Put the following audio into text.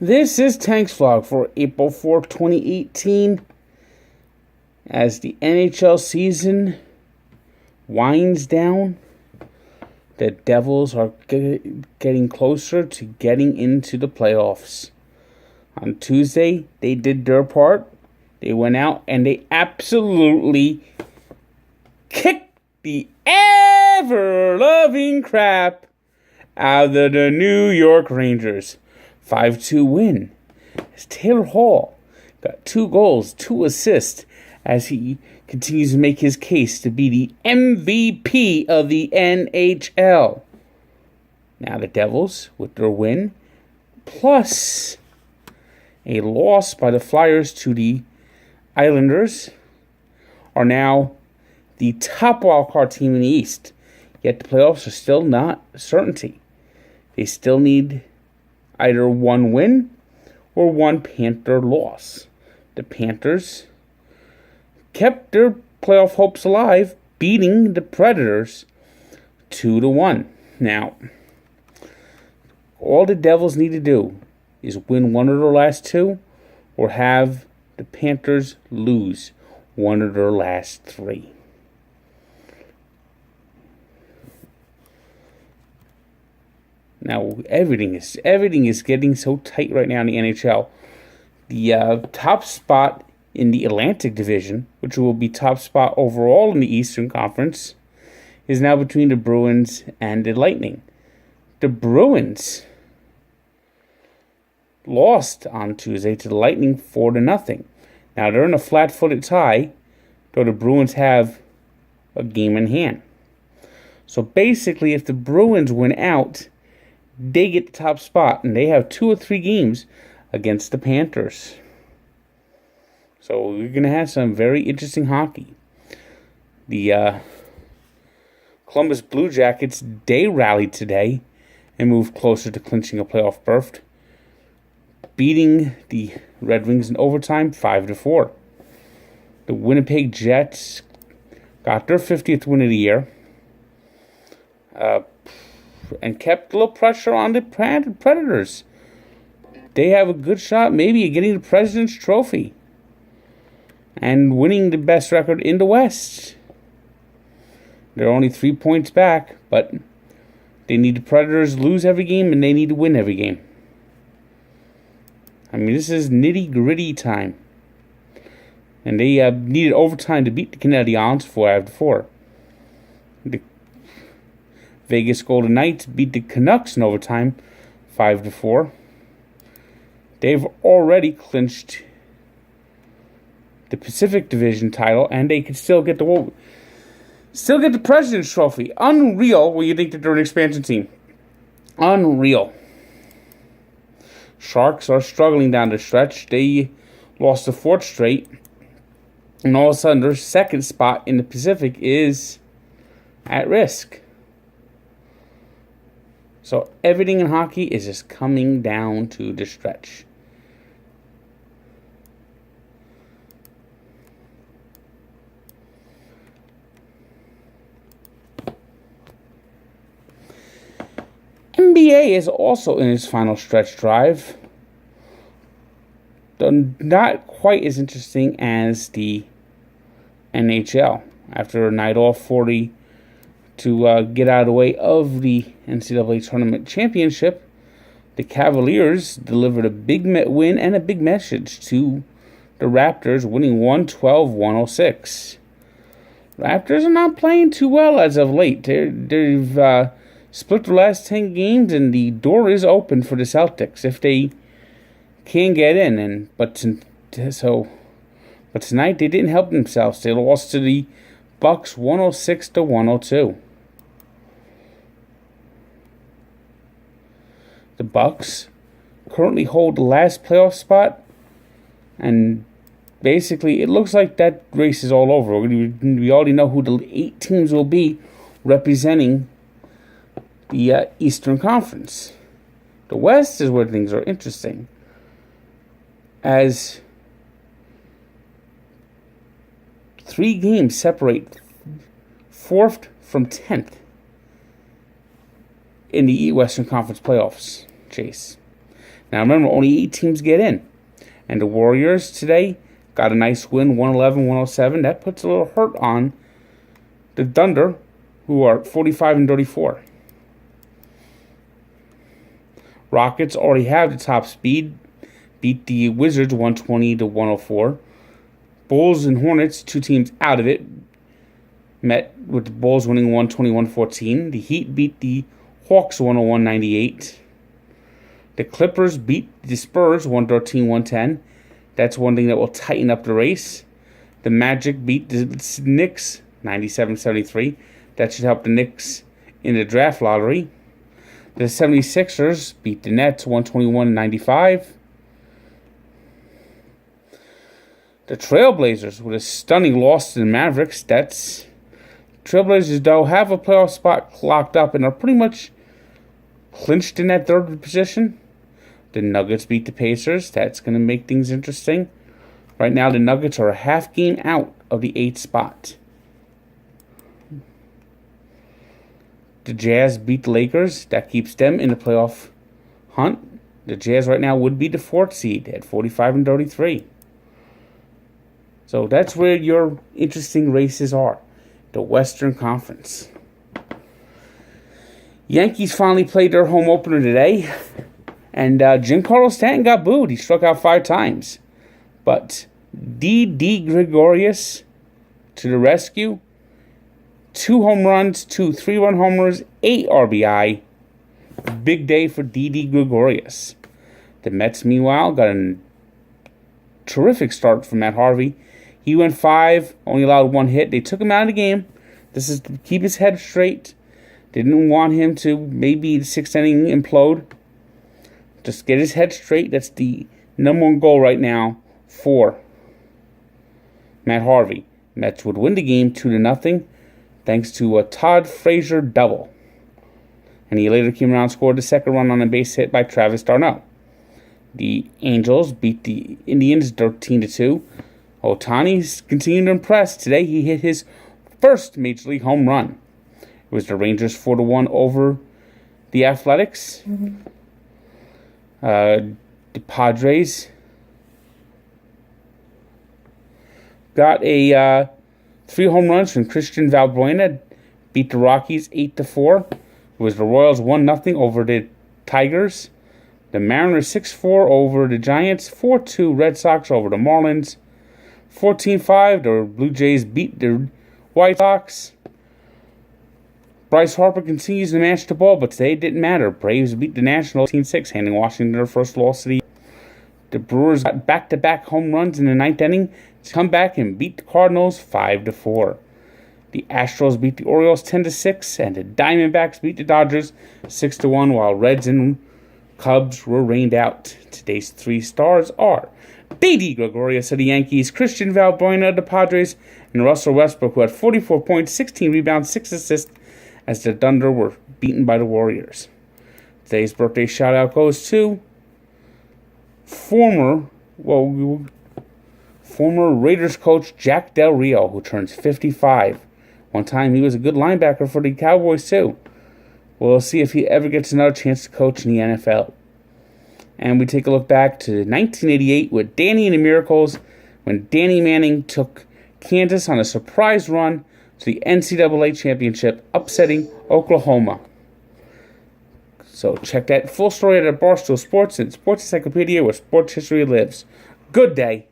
This is Tank's Vlog for April 4th, 2018. As the NHL season winds down, the Devils are getting closer to getting into the playoffs. On Tuesday, they did their part. They went out and they absolutely kicked the ever-loving crap out of the New York Rangers. 5-2 win. As Taylor Hall got 2 goals, 2 assists, as he continues to make his case to be the MVP of the NHL. Now the Devils, with their win, plus a loss by the Flyers to the Islanders, are now the top wildcard team in the East. Yet the playoffs are still not a certainty. They still need either one win or one Panther loss. The Panthers kept their playoff hopes alive, beating the Predators 2-1. Now, all the Devils need to do is win one of their last 2 or have the Panthers lose one of their last 3. Now, everything is getting so tight right now in the NHL. The top spot in the Atlantic Division, which will be top spot overall in the Eastern Conference, is now between the Bruins and the Lightning. The Bruins lost on Tuesday to the Lightning 4-0. Now, they're in a flat-footed tie, though the Bruins have a game in hand. So basically, if the Bruins win out, they get the top spot, and they have 2 or 3 games against the Panthers. So we're going to have some very interesting hockey. The Columbus Blue Jackets, they rallied today and moved closer to clinching a playoff berth, beating the Red Wings in overtime 5-4. The Winnipeg Jets got their 50th win of the year, and kept a little pressure on the Predators. They have a good shot maybe at getting the President's Trophy and winning the best record in the West. They're only 3 points back, but they need the Predators to lose every game and they need to win every game. I mean, this is nitty-gritty time. And they needed overtime to beat the Canadiens 4-4. The Vegas Golden Knights beat the Canucks in overtime 5-4. They've already clinched the Pacific Division title, and they could still get the President's Trophy. Unreal when you think that they're an expansion team. Unreal. Sharks are struggling down the stretch. They lost the 4th straight, and all of a sudden their second spot in the Pacific is at risk. So everything in hockey is just coming down to the stretch. NBA is also in its final stretch drive. Though not quite as interesting as the NHL. After a night off 40 to get out of the way of the NCAA Tournament Championship, the Cavaliers delivered a big win and a big message to the Raptors, winning 112-106. Raptors are not playing too well as of late. They've split the last 10 games, and the door is open for the Celtics if they can get in. But tonight they didn't help themselves. They lost to the Bucks 106-102. The Bucks currently hold the last playoff spot, and basically it looks like that race is all over. We already know who the 8 teams will be representing the Eastern Conference. The West is where things are interesting, as 3 games separate 4th from 10th in the Western Conference playoffs chase. Now remember, only 8 teams get in. And the Warriors today got a nice win, 111-107. That puts a little hurt on the Thunder, who are 45-34. Rockets already have the top speed. Beat the Wizards 120-104. Bulls and Hornets, 2 teams out of it, met with the Bulls winning 121-14. The Heat beat the Hawks 101-98. The Clippers beat the Spurs 113-110. That's one thing that will tighten up the race. The Magic beat the Knicks 97-73. That should help the Knicks in the draft lottery. The 76ers beat the Nets 121-95. The Trailblazers with a stunning loss to the Mavericks. Trailblazers, though, have a playoff spot locked up and are pretty much clinched in that third position. The Nuggets beat the Pacers. That's going to make things interesting. Right now, the Nuggets are a half game out of the 8th spot. The Jazz beat the Lakers. That keeps them in the playoff hunt. The Jazz right now would be the 4th seed at 45-33. So that's where your interesting races are. The Western Conference. Yankees finally played their home opener today. And Giancarlo Stanton got booed. He struck out 5 times. But Didi Gregorius to the rescue. 2 home runs, 2 3-run homers, 8 RBI. Big day for Didi Gregorius. The Mets, meanwhile, got a terrific start from Matt Harvey. He went 5, only allowed 1 hit. They took him out of the game. This is to keep his head straight. They didn't want him to maybe the 6th inning implode. Just get his head straight. That's the number 1 goal right now for Matt Harvey. Mets would win the game 2-0 thanks to a Todd Frazier double. And he later came around and scored the second run on a base hit by Travis d'Arnaud. The Angels beat the Indians 13-2. Ohtani's continued to impress. Today he hit his first Major League home run. It was the Rangers 4-1 over the Athletics. The Padres got a 3 home runs from Christian Valbuena. Beat the Rockies 8-4. It was the Royals 1-0 over the Tigers. The Mariners 6-4 over the Giants. 4-2 Red Sox over the Marlins. 14-5, the Blue Jays beat the White Sox. Bryce Harper continues to match the ball, but today it didn't matter. Braves beat the Nationals 18-6, handing Washington their first loss of the year. The Brewers got back-to-back home runs in the 9th inning to come back and beat the Cardinals 5-4. The Astros beat the Orioles 10-6, and the Diamondbacks beat the Dodgers 6-1, while Reds and Cubs were rained out. Today's 3 stars are Didi Gregorius of the Yankees, Christian Valbuena of the Padres, and Russell Westbrook, who had 44 points, 16 rebounds, 6 assists, as the Thunder were beaten by the Warriors. Today's birthday shout-out goes to former Raiders coach Jack Del Rio, who turns 55. One time he was a good linebacker for the Cowboys, too. We'll see if he ever gets another chance to coach in the NFL. And we take a look back to 1988 with Danny and the Miracles, when Danny Manning took Kansas on a surprise run to the NCAA championship, upsetting Oklahoma. So check that full story out at Barstool Sports and Sports Encyclopedia, where sports history lives. Good day.